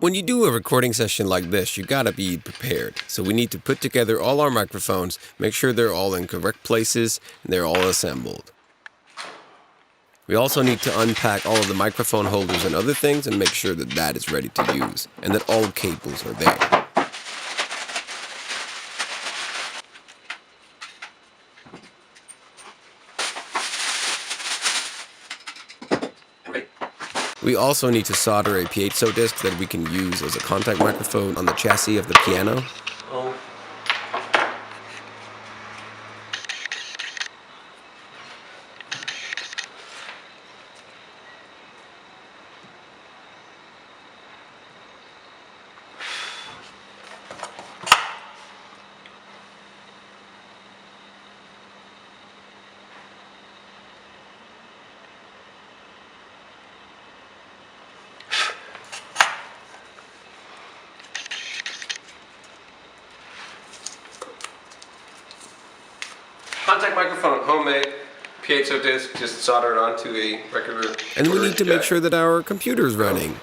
When you do a recording session like this, you gotta be prepared. So we need to put together all our microphones, make sure they're all in correct places, and they're all assembled. We also need to unpack all of the microphone holders and other things and make sure that that is ready to use, and that all cables are there. We also need to solder a piezo disc that we can use as a contact microphone on the chassis of the piano. Contact microphone, homemade, piezo disc, just soldered onto a regular. And we need to make sure that our computer's running.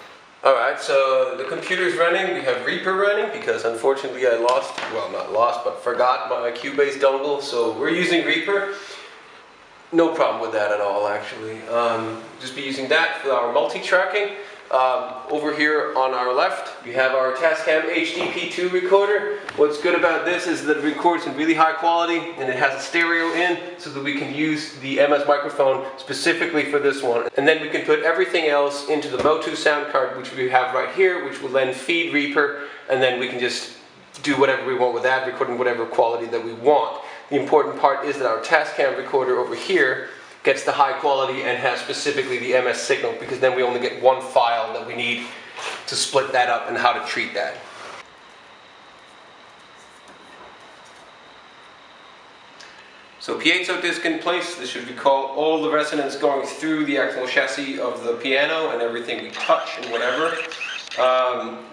Alright, so the computer's running, we have Reaper running, because unfortunately I lost, well not lost, but forgot my Cubase dongle, so we're using Reaper. No problem with that at all actually. Just be using that for our multi-tracking. Over here on our left, we have our Tascam HDP2 recorder. What's good about this is that it records in really high quality and it has a stereo in so that we can use the MS microphone specifically for this one. And then we can put everything else into the Motu sound card, which we have right here, which will then feed Reaper, and then we can just do whatever we want with that, recording whatever quality that we want. The important part is that our Tascam recorder over here gets the high quality and has specifically the MS signal, because then we only get one file that we need to split that up and how to treat that. So piezo disc in place. This should recall all the resonance going through the actual chassis of the piano and everything we touch and whatever.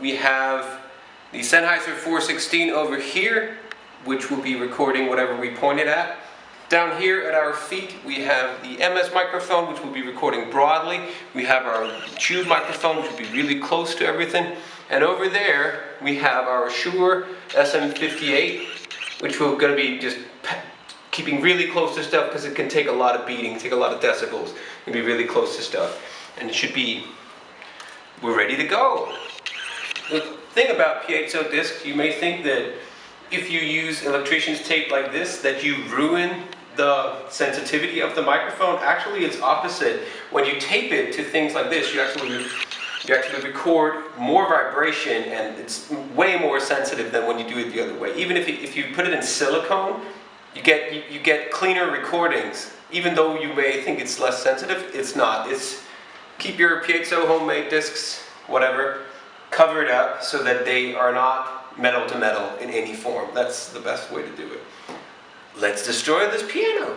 We have the Sennheiser 416 over here, which will be recording whatever we pointed at. Down here at our feet we have the MS microphone, which will be recording broadly. We have our Tube microphone, which will be really close to everything. And over there we have our Shure SM58, which we're going to be just keeping really close to stuff, because it can take a lot of beating, take a lot of decibels, and be really close to stuff. And it should be, we're ready to go. The thing about piezo discs, you may think that if you use electrician's tape like this, that you ruin the sensitivity of the microphone. Actually, it's opposite. When you tape it to things like this, you actually record more vibration, and it's way more sensitive than when you do it the other way. Even if you put it in silicone, you get cleaner recordings. Even though you may think it's less sensitive, it's not. Keep your piezo homemade discs, whatever, covered up so that they are not metal to metal in any form. That's the best way to do it. Let's destroy this piano.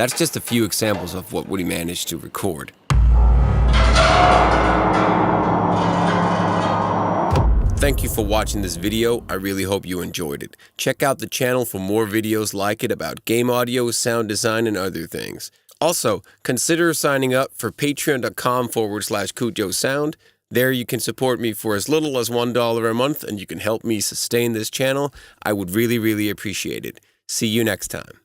That's just a few examples of what Woody managed to record. Thank you for watching this video. I really hope you enjoyed it. Check out the channel for more videos like it about game audio, sound design, and other things. Also, consider signing up for patreon.com/Cujo Sound. There you can support me for as little as $1 a month, and you can help me sustain this channel. I would really, really appreciate it. See you next time.